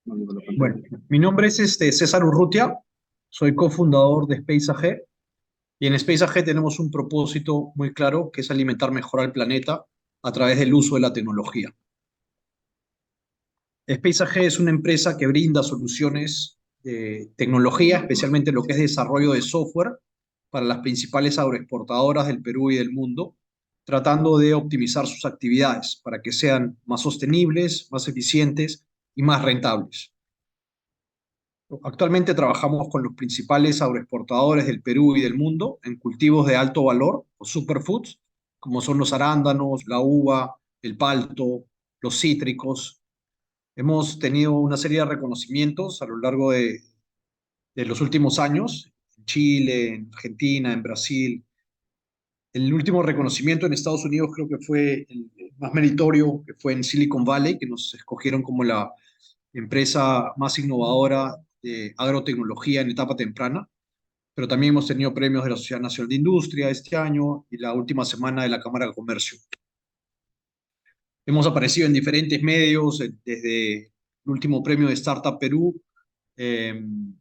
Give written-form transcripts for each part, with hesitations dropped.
Bueno, mi nombre es César Urrutia, soy cofundador de Space AG y en Space AG tenemos un propósito muy claro que es alimentar mejor al planeta a través del uso de la tecnología. Space AG es una empresa que brinda soluciones de tecnología, especialmente lo que es desarrollo de software para las principales agroexportadoras del Perú y del mundo, tratando de optimizar sus actividades para que sean más sostenibles, más eficientes y más rentables. Actualmente trabajamos con los principales agroexportadores del Perú y del mundo en cultivos de alto valor o superfoods, como son los arándanos, la uva, el palto, los cítricos. Hemos tenido una serie de reconocimientos a lo largo de los últimos años, en Chile, en Argentina, en Brasil. El último reconocimiento en Estados Unidos creo que fue el más meritorio, que fue en Silicon Valley, que nos escogieron como la empresa más innovadora de agrotecnología en etapa temprana, pero también hemos tenido premios de la Sociedad Nacional de Industria este año y la última semana de la Cámara de Comercio. Hemos aparecido en diferentes medios, desde el último premio de Startup Perú, en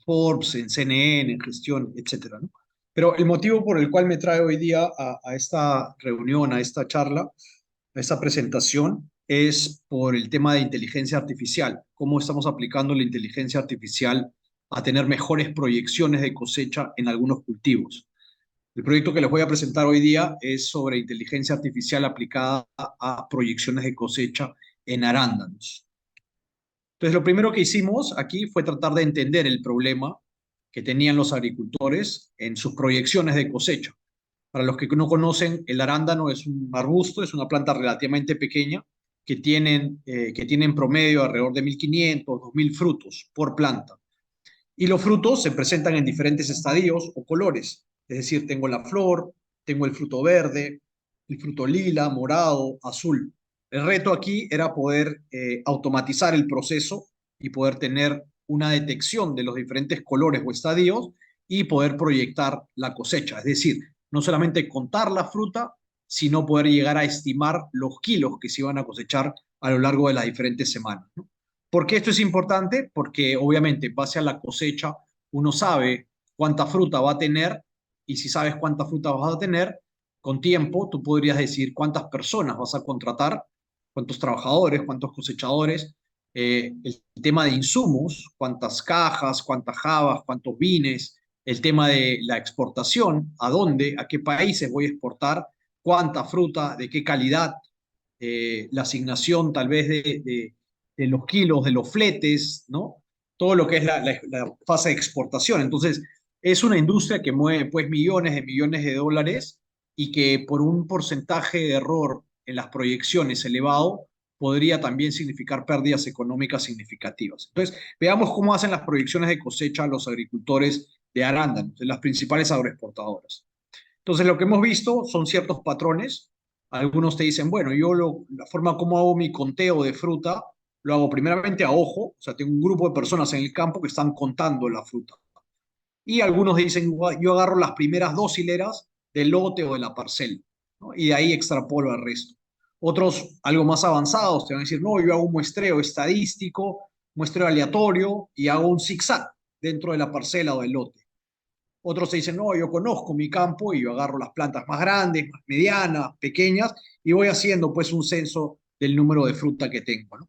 Forbes, en CNN, en Gestión, etcétera, ¿no? Pero el motivo por el cual me trae hoy día a esta reunión, a esta charla, a esta presentación, es por el tema de inteligencia artificial, cómo estamos aplicando la inteligencia artificial a tener mejores proyecciones de cosecha en algunos cultivos. El proyecto que les voy a presentar hoy día es sobre inteligencia artificial aplicada a proyecciones de cosecha en arándanos. Entonces, lo primero que hicimos aquí fue tratar de entender el problema que tenían los agricultores en sus proyecciones de cosecha. Para los que no conocen, el arándano es un arbusto, es una planta relativamente pequeña que tienen promedio alrededor de 1.500, 2.000 frutos por planta. Y los frutos se presentan en diferentes estadios o colores. Es decir, tengo la flor, tengo el fruto verde, el fruto lila, morado, azul. El reto aquí era poder automatizar el proceso y poder tener una detección de los diferentes colores o estadios y poder proyectar la cosecha. Es decir, no solamente contar la fruta, sino poder llegar a estimar los kilos que se iban a cosechar a lo largo de las diferentes semanas, ¿no? ¿Por qué esto es importante? Porque obviamente en base a la cosecha uno sabe cuánta fruta va a tener y si sabes cuánta fruta vas a tener, con tiempo tú podrías decir cuántas personas vas a contratar, cuántos trabajadores, cuántos cosechadores, el tema de insumos, cuántas cajas, cuántas jabas, cuántos vines, el tema de la exportación, a dónde, a qué países voy a exportar, cuánta fruta, de qué calidad, la asignación tal vez de los kilos, de los fletes, ¿no? Todo lo que es la fase de exportación. Entonces, es una industria que mueve pues millones de dólares y que por un porcentaje de error en las proyecciones elevado podría también significar pérdidas económicas significativas. Entonces, veamos cómo hacen las proyecciones de cosecha los agricultores de arándanos, de las principales agroexportadoras. Entonces, lo que hemos visto son ciertos patrones. Algunos te dicen, bueno, la forma como hago mi conteo de fruta, lo hago primeramente a ojo, o sea, tengo un grupo de personas en el campo que están contando la fruta. Y algunos dicen, yo agarro las primeras dos hileras del lote o de la parcela, ¿no? Y de ahí extrapolo al resto. Otros, algo más avanzados, te van a decir, no, yo hago un muestreo estadístico, muestreo aleatorio y hago un zigzag dentro de la parcela o del lote. Otros te dicen, no, yo conozco mi campo y yo agarro las plantas más grandes, más medianas, pequeñas, y voy haciendo pues un censo del número de fruta que tengo, ¿no?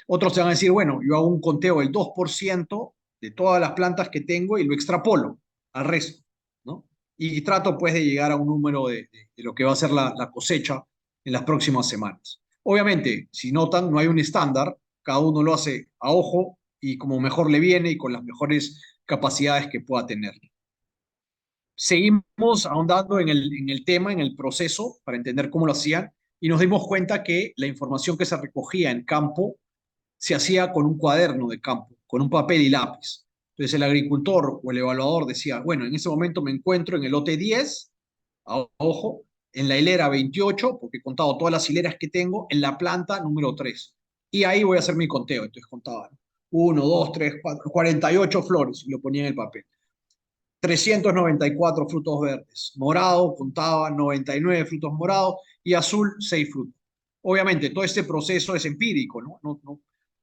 Otros te van a decir, bueno, yo hago un conteo del 2% de todas las plantas que tengo y lo extrapolo al resto, ¿no? Y trato pues de llegar a un número de lo que va a ser la cosecha en las próximas semanas. Obviamente, si notan, no hay un estándar, cada uno lo hace a ojo y como mejor le viene y con las mejores capacidades que pueda tener. Seguimos ahondando en el tema, en el proceso, para entender cómo lo hacían, y nos dimos cuenta que la información que se recogía en campo se hacía con un cuaderno de campo, con un papel y lápiz. Entonces el agricultor o el evaluador decía, bueno, en ese momento me encuentro en el lote 10, a ojo, en la hilera 28, porque he contado todas las hileras que tengo, en la planta número 3. Y ahí voy a hacer mi conteo. Entonces contaba, ¿no? 1, 2, 3, 4, 48 flores, y lo ponía en el papel. 394 frutos verdes. Morado contaba 99 frutos morados y azul 6 frutos. Obviamente, todo este proceso es empírico, ¿no?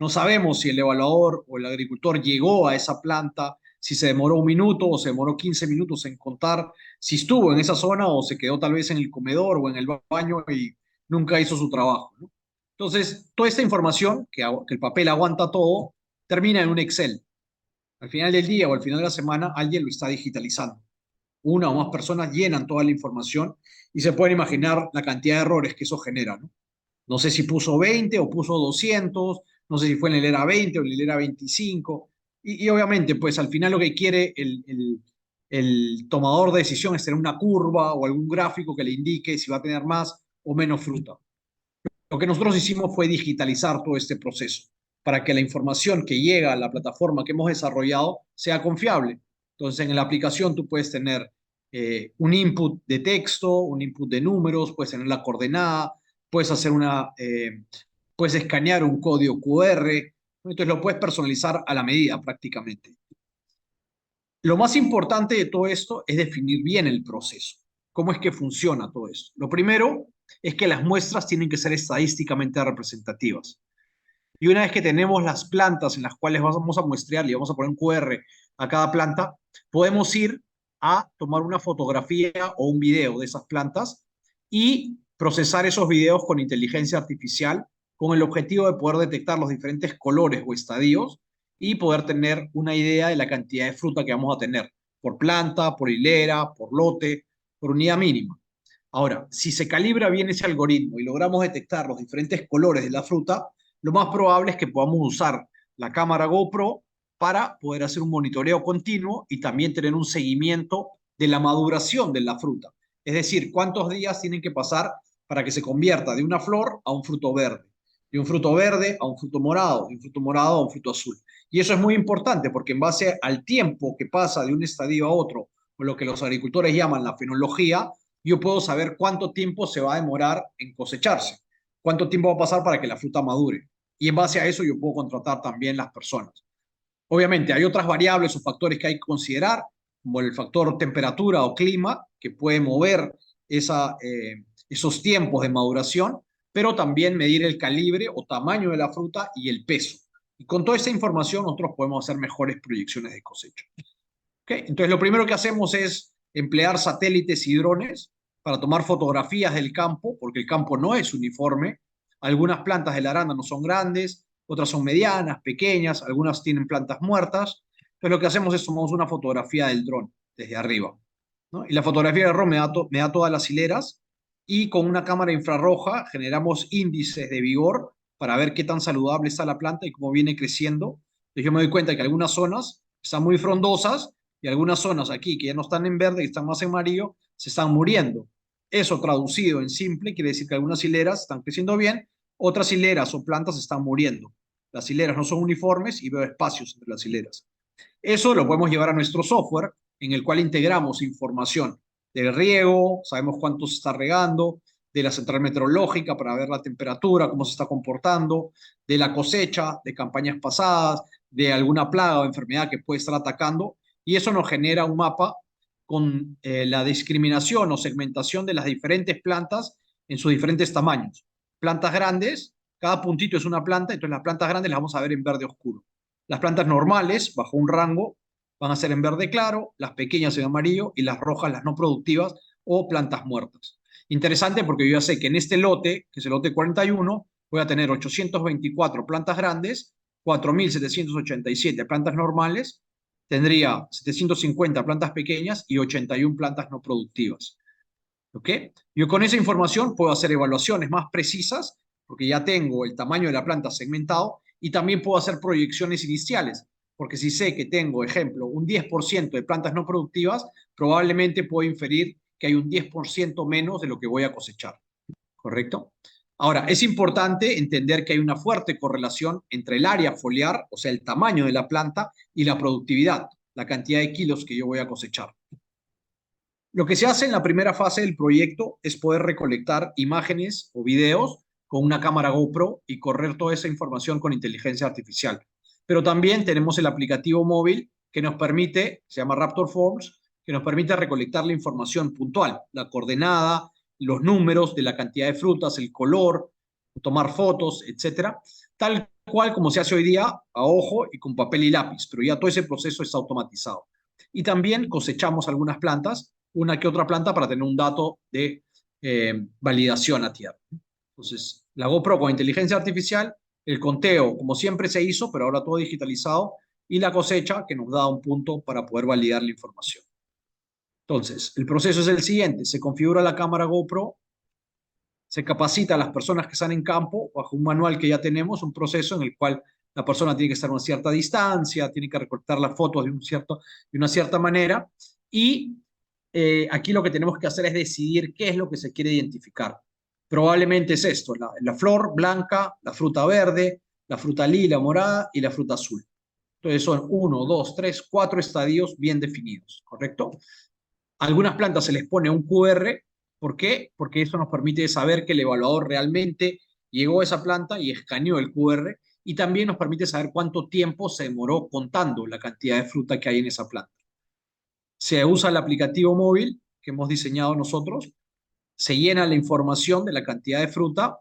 No No sabemos si el evaluador o el agricultor llegó a esa planta, si se demoró 1 minuto o se demoró 15 minutos en contar, si estuvo en esa zona o se quedó tal vez en el comedor o en el baño y nunca hizo su trabajo, ¿no? Entonces, toda esta información, que el papel aguanta todo, termina en un Excel. Al final del día o al final de la semana, alguien lo está digitalizando. Una o más personas llenan toda la información y se pueden imaginar la cantidad de errores que eso genera, ¿no? No sé si puso 20 o puso 200, no sé si fue en el ERA 20 o en el ERA 25. Y obviamente, pues al final lo que quiere el tomador de decisión es tener una curva o algún gráfico que le indique si va a tener más o menos fruta. Lo que nosotros hicimos fue digitalizar todo este proceso para que la información que llega a la plataforma que hemos desarrollado sea confiable. Entonces, en la aplicación tú puedes tener un input de texto, un input de números, puedes tener la coordenada, puedes hacer puedes escanear un código QR, entonces lo puedes personalizar a la medida prácticamente. Lo más importante de todo esto es definir bien el proceso. ¿Cómo es que funciona todo esto? Lo primero es que las muestras tienen que ser estadísticamente representativas. Y una vez que tenemos las plantas en las cuales vamos a muestrear y vamos a poner un QR a cada planta, podemos ir a tomar una fotografía o un video de esas plantas y procesar esos videos con inteligencia artificial con el objetivo de poder detectar los diferentes colores o estadios y poder tener una idea de la cantidad de fruta que vamos a tener por planta, por hilera, por lote, por unidad mínima. Ahora, si se calibra bien ese algoritmo y logramos detectar los diferentes colores de la fruta, lo más probable es que podamos usar la cámara GoPro para poder hacer un monitoreo continuo y también tener un seguimiento de la maduración de la fruta. Es decir, cuántos días tienen que pasar para que se convierta de una flor a un fruto verde, de un fruto verde a un fruto morado, de un fruto morado a un fruto azul. Y eso es muy importante porque en base al tiempo que pasa de un estadio a otro, o lo que los agricultores llaman la fenología, yo puedo saber cuánto tiempo se va a demorar en cosecharse, cuánto tiempo va a pasar para que la fruta madure. Y en base a eso yo puedo contratar también las personas. Obviamente hay otras variables o factores que hay que considerar, como el factor temperatura o clima, que puede mover esos tiempos de maduración, pero también medir el calibre o tamaño de la fruta y el peso. Y con toda esa información nosotros podemos hacer mejores proyecciones de cosecha. ¿Okay? Entonces, lo primero que hacemos es emplear satélites y drones para tomar fotografías del campo, porque el campo no es uniforme. Algunas plantas de la aranda no son grandes, otras son medianas, pequeñas, algunas tienen plantas muertas. Entonces, lo que hacemos es tomamos una fotografía del dron desde arriba, ¿no? Y la fotografía del dron me da todas las hileras y con una cámara infrarroja generamos índices de vigor para ver qué tan saludable está la planta y cómo viene creciendo. Entonces, yo me doy cuenta que algunas zonas están muy frondosas y algunas zonas aquí que ya no están en verde y están más en amarillo, se están muriendo. Eso traducido en simple quiere decir que algunas hileras están creciendo bien, otras hileras o plantas están muriendo. Las hileras no son uniformes y veo espacios entre las hileras. Eso lo podemos llevar a nuestro software en el cual integramos información del riego, sabemos cuánto se está regando, de la central meteorológica para ver la temperatura, cómo se está comportando, de la cosecha, de campañas pasadas, de alguna plaga o enfermedad que puede estar atacando, y eso nos genera un mapa con la discriminación o segmentación de las diferentes plantas en sus diferentes tamaños. Plantas grandes, cada puntito es una planta, entonces las plantas grandes las vamos a ver en verde oscuro. Las plantas normales, bajo un rango, van a ser en verde claro, las pequeñas en amarillo y las rojas, las no productivas o plantas muertas. Interesante porque yo ya sé que en este lote, que es el lote 41, voy a tener 824 plantas grandes, 4.787 plantas normales, tendría 750 plantas pequeñas y 81 plantas no productivas. ¿Ok? Yo con esa información puedo hacer evaluaciones más precisas porque ya tengo el tamaño de la planta segmentado y también puedo hacer proyecciones iniciales, porque si sé que tengo, ejemplo, un 10% de plantas no productivas, probablemente puedo inferir que hay un 10% menos de lo que voy a cosechar, ¿correcto? Ahora, es importante entender que hay una fuerte correlación entre el área foliar, o sea, el tamaño de la planta, y la productividad, la cantidad de kilos que yo voy a cosechar. Lo que se hace en la primera fase del proyecto es poder recolectar imágenes o videos con una cámara GoPro y correr toda esa información con inteligencia artificial. Pero también tenemos el aplicativo móvil que nos permite, se llama Raptor Forms, que nos permite recolectar la información puntual, la coordenada, los números de la cantidad de frutas, el color, tomar fotos, etcétera, tal cual como se hace hoy día, a ojo y con papel y lápiz, pero ya todo ese proceso está automatizado. Y también cosechamos algunas plantas, una que otra planta para tener un dato de validación a tierra. Entonces, la GoPro con inteligencia artificial, el conteo como siempre se hizo, pero ahora todo digitalizado, y la cosecha que nos da un punto para poder validar la información. Entonces, el proceso es el siguiente, se configura la cámara GoPro, se capacita a las personas que están en campo bajo un manual que ya tenemos, un proceso en el cual la persona tiene que estar a una cierta distancia, tiene que recortar las fotos de una cierta manera y aquí lo que tenemos que hacer es decidir qué es lo que se quiere identificar. Probablemente es esto, la flor blanca, la fruta verde, la fruta lila, morada y la fruta azul. Entonces son 1, 2, 3, 4 estadios bien definidos, ¿correcto? Algunas plantas se les pone un QR. ¿Por qué? Porque eso nos permite saber que el evaluador realmente llegó a esa planta y escaneó el QR y también nos permite saber cuánto tiempo se demoró contando la cantidad de fruta que hay en esa planta. Se usa el aplicativo móvil que hemos diseñado nosotros, se llena la información de la cantidad de fruta,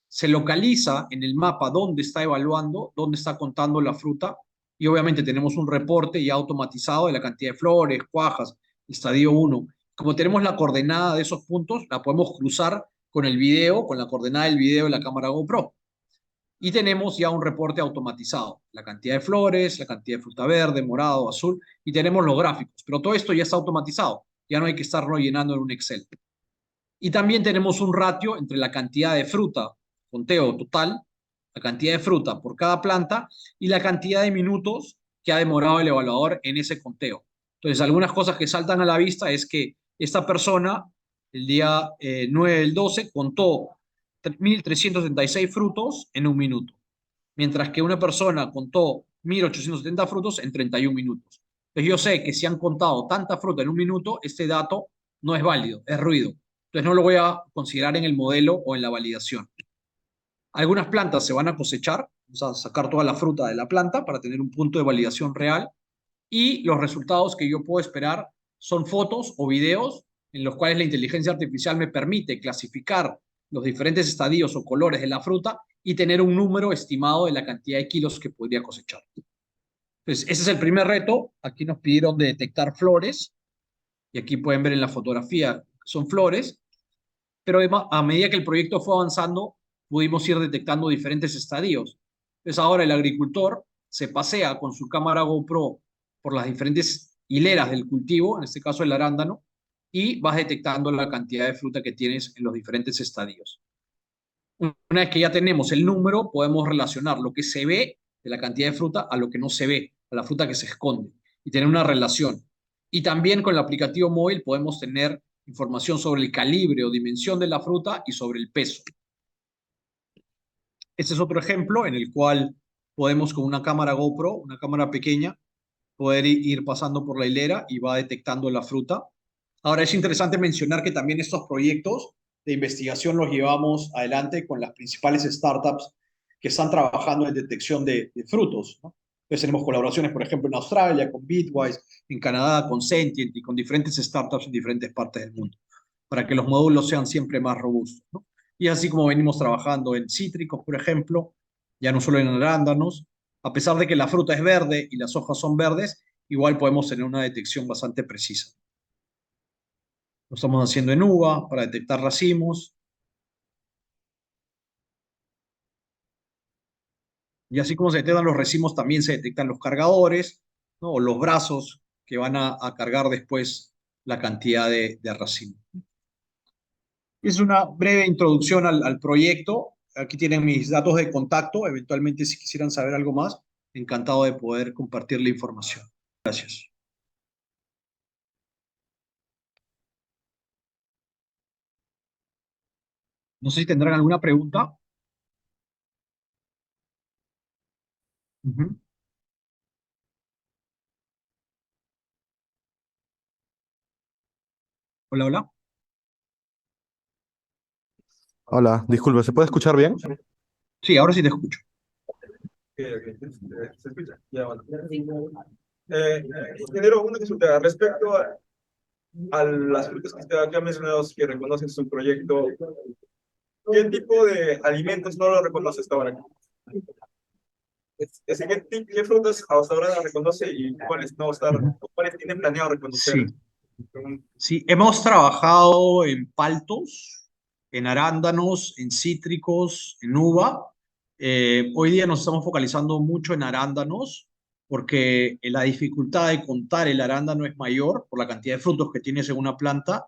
se localiza en el mapa dónde está evaluando, dónde está contando la fruta y obviamente tenemos un reporte ya automatizado de la cantidad de flores, cuajas, estadio 1. Como tenemos la coordenada de esos puntos, la podemos cruzar con el video, con la coordenada del video de la cámara GoPro. Y tenemos ya un reporte automatizado, la cantidad de flores, la cantidad de fruta verde, morado, azul, y tenemos los gráficos. Pero todo esto ya está automatizado, ya no hay que estarlo llenando en un Excel. Y también tenemos un ratio entre la cantidad de fruta, conteo total, la cantidad de fruta por cada planta y la cantidad de minutos que ha demorado el evaluador en ese conteo. Entonces, algunas cosas que saltan a la vista es que esta persona, el día 9 del 12, contó 1.376 frutos en un minuto, mientras que una persona contó 1.870 frutos en 31 minutos. Entonces, yo sé que si han contado tanta fruta en un minuto, este dato no es válido, es ruido. Entonces no lo voy a considerar en el modelo o en la validación. Algunas plantas se van a cosechar, vamos a sacar toda la fruta de la planta para tener un punto de validación real y los resultados que yo puedo esperar son fotos o videos en los cuales la inteligencia artificial me permite clasificar los diferentes estadios o colores de la fruta y tener un número estimado de la cantidad de kilos que podría cosechar. Entonces, ese es el primer reto. Aquí nos pidieron de detectar flores y aquí pueden ver en la fotografía que son flores, pero a medida que el proyecto fue avanzando, pudimos ir detectando diferentes estadios. Entonces ahora el agricultor se pasea con su cámara GoPro por las diferentes hileras del cultivo, en este caso el arándano, y vas detectando la cantidad de fruta que tienes en los diferentes estadios. Una vez que ya tenemos el número, podemos relacionar lo que se ve de la cantidad de fruta a lo que no se ve, a la fruta que se esconde, y tener una relación. Y también con el aplicativo móvil podemos tener información sobre el calibre o dimensión de la fruta y sobre el peso. Este es otro ejemplo en el cual podemos con una cámara GoPro, una cámara pequeña, poder ir pasando por la hilera y va detectando la fruta. Ahora es interesante mencionar que también estos proyectos de investigación los llevamos adelante con las principales startups que están trabajando en detección de frutos, ¿no? Entonces tenemos colaboraciones, por ejemplo, en Australia con Bitwise, en Canadá con Sentient y con diferentes startups en diferentes partes del mundo, para que los módulos sean siempre más robustos, ¿no? Y así como venimos trabajando en cítricos, por ejemplo, ya no solo en arándanos, a pesar de que la fruta es verde y las hojas son verdes, igual podemos tener una detección bastante precisa. Lo estamos haciendo en uva para detectar racimos. Y así como se detectan los racimos, también se detectan los cargadores, ¿no? O los brazos que van a cargar después la cantidad de racimo. Es una breve introducción al proyecto. Aquí tienen mis datos de contacto. Eventualmente, si quisieran saber algo más, encantado de poder compartir la información. Gracias. No sé si tendrán alguna pregunta. Ujú. Hola, hola. Hola, disculpe, ¿se puede escuchar bien? Sí, ahora sí te escucho. ¿Se escucha? Ya, bueno. Ingeniero, una consulta respecto a las frutas que usted ha mencionado que reconoce en su proyecto. ¿Qué tipo de alimentos no lo reconoce hasta ahora? Así que, ¿qué frutas hasta ahora reconoce y cuáles no estar, Ujú. cuáles tienen planeado reconocer? Sí, sí, hemos trabajado en paltos, en arándanos, en cítricos, en uva. Hoy día nos estamos focalizando mucho en arándanos porque la dificultad de contar el arándano es mayor por la cantidad de frutos que tiene según una planta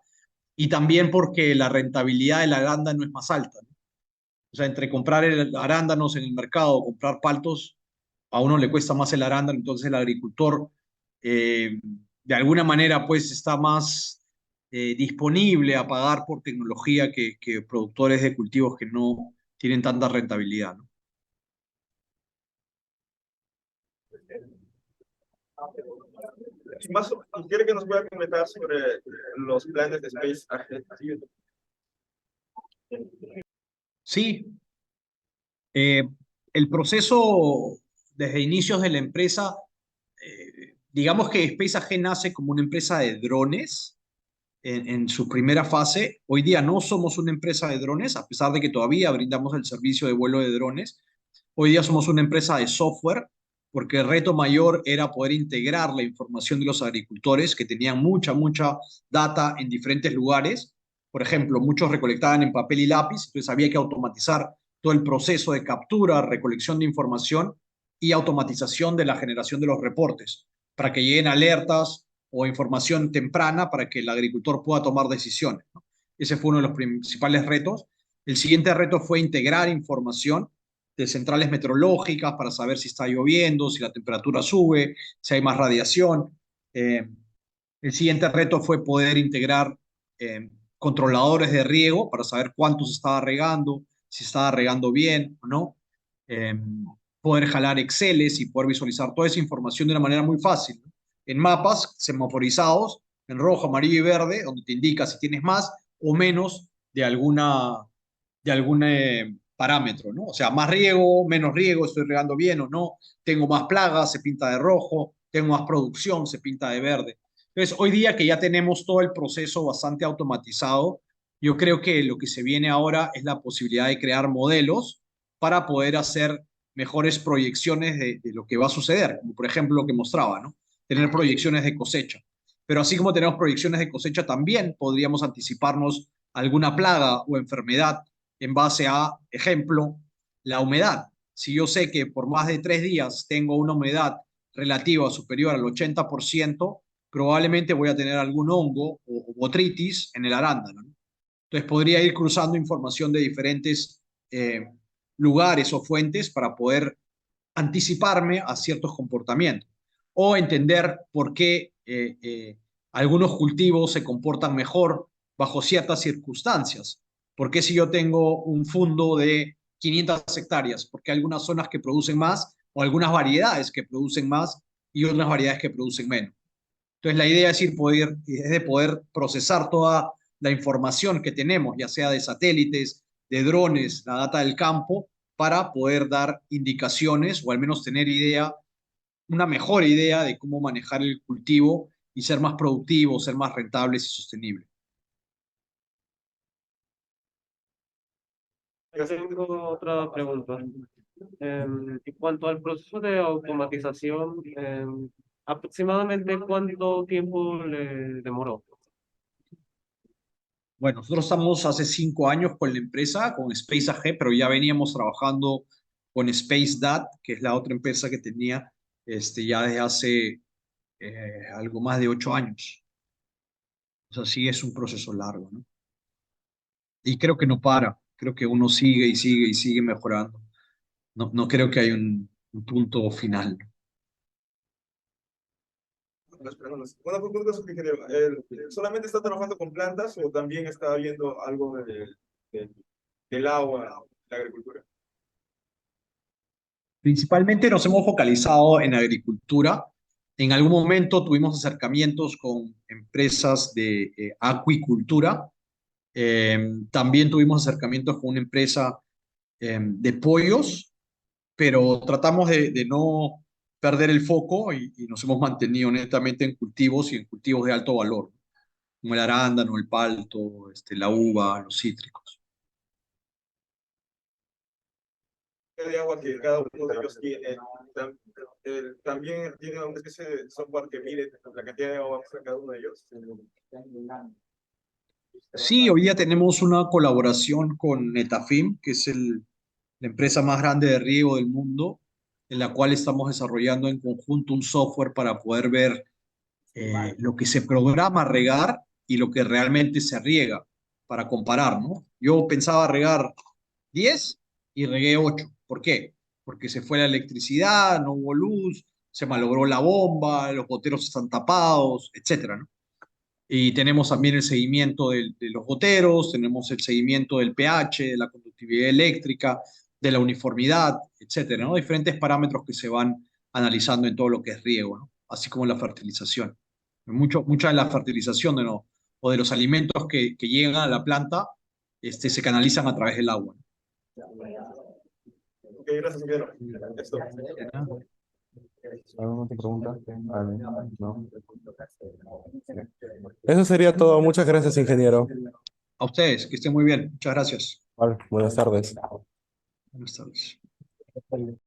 y también porque la rentabilidad del arándano es más alta, ¿no? O sea, entre comprar arándanos en el mercado o comprar paltos, a uno le cuesta más el arándano, entonces el agricultor de alguna manera pues está más disponible a pagar por tecnología que productores de cultivos que no tienen tanta rentabilidad, ¿no? Y más, quiere que nos pueda comentar sobre los planes de Space AG. Sí, eh, el proceso desde inicios de la empresa, digamos que Space AG nace como una empresa de drones en su primera fase. Hoy día no somos una empresa de drones, a pesar de que todavía brindamos el servicio de vuelo de drones. Hoy día somos una empresa de software, porque el reto mayor era poder integrar la información de los agricultores que tenían mucha data en diferentes lugares. Por ejemplo, muchos recolectaban en papel y lápiz, entonces había que automatizar todo el proceso de captura, recolección de información y automatización de la generación de los reportes para que lleguen alertas o información temprana para que el agricultor pueda tomar decisiones, ¿no? Ese fue uno de los principales retos. El siguiente reto fue integrar información de centrales meteorológicas para saber si está lloviendo, si la temperatura sube, si hay más radiación. El siguiente reto fue poder integrar controladores de riego para saber cuánto se estaba regando, si estaba regando bien o no. Eh, Poder jalar Exceles y poder visualizar toda esa información de una manera muy fácil, ¿no? En mapas semaforizados, en rojo, amarillo y verde, donde te indica si tienes más o menos de algún parámetro, ¿no? O sea, más riego, menos riego, estoy regando bien o no, tengo más plagas, se pinta de rojo, tengo más producción, se pinta de verde. Entonces, hoy día que ya tenemos todo el proceso bastante automatizado, yo creo que lo que se viene ahora es la posibilidad de crear modelos para poder hacer mejores proyecciones de lo que va a suceder, como por ejemplo lo que mostraba, ¿no? Tener proyecciones de cosecha. Pero así como tenemos proyecciones de cosecha, también podríamos anticiparnos alguna plaga o enfermedad en base a, ejemplo, la humedad. Si yo sé que por más de 3 días tengo una humedad relativa superior al 80%, probablemente voy a tener algún hongo o botritis en el arándano, ¿no? Entonces podría ir cruzando información de diferentes lugares o fuentes para poder anticiparme a ciertos comportamientos o entender por qué algunos cultivos se comportan mejor bajo ciertas circunstancias. ¿Por qué si yo tengo un fundo de 500 hectáreas? Porque hay algunas zonas que producen más o algunas variedades que producen más y otras variedades que producen menos. Entonces la idea es de poder procesar toda la información que tenemos, ya sea de satélites, de drones, la data del campo, para poder dar indicaciones o al menos tener una mejor idea de cómo manejar el cultivo y ser más productivos, ser más rentables y sostenibles. Yo tengo otra pregunta. En cuanto al proceso de automatización, ¿aproximadamente cuánto tiempo le demoró? Bueno, nosotros estamos hace 5 años con la empresa, con Space AG, pero ya veníamos trabajando con Space Dat, que es la otra empresa que tenía ya desde hace algo más de 8 años. O sea, sí es un proceso largo, ¿no? Y creo que no para, creo que uno sigue y sigue y sigue mejorando. No, no creo que haya un punto final. Una pregunta sobre ingeniero. ¿Solamente está trabajando con plantas o también está viendo algo del agua, la agricultura? Principalmente nos hemos focalizado en agricultura. En algún momento tuvimos acercamientos con empresas de acuicultura. También tuvimos acercamientos con una empresa de pollos, pero tratamos de no perder el foco y nos hemos mantenido netamente en cultivos y en cultivos de alto valor, como el arándano, el palto, la uva, los cítricos. de agua que cada uno de ellos tiene. También tiene una especie de software que mide la cantidad de agua que cada uno de ellos. Sí, hoy día tenemos una colaboración con Netafim, que es la empresa más grande de riego del mundo, en la cual estamos desarrollando en conjunto un software para poder ver lo que se programa regar y lo que realmente se riega, para comparar, ¿no? Yo pensaba regar 10 y regué 8. ¿Por qué? Porque se fue la electricidad, no hubo luz, se malogró la bomba, los goteros están tapados, etcétera, ¿no? Y tenemos también el seguimiento de los goteros, tenemos el seguimiento del pH, de la conductividad eléctrica, de la uniformidad, etcétera, ¿no? Diferentes parámetros que se van analizando en todo lo que es riego, ¿no? Así como la fertilización. Mucha de la fertilización o de los alimentos que llegan a la planta se canalizan a través del agua, ¿no? Ok, gracias, ingeniero. Esto. ¿Alguna otra pregunta? No. Eso sería todo. Muchas gracias, ingeniero. A ustedes, que estén muy bien. Muchas gracias. Vale, buenas tardes. Buenas tardes.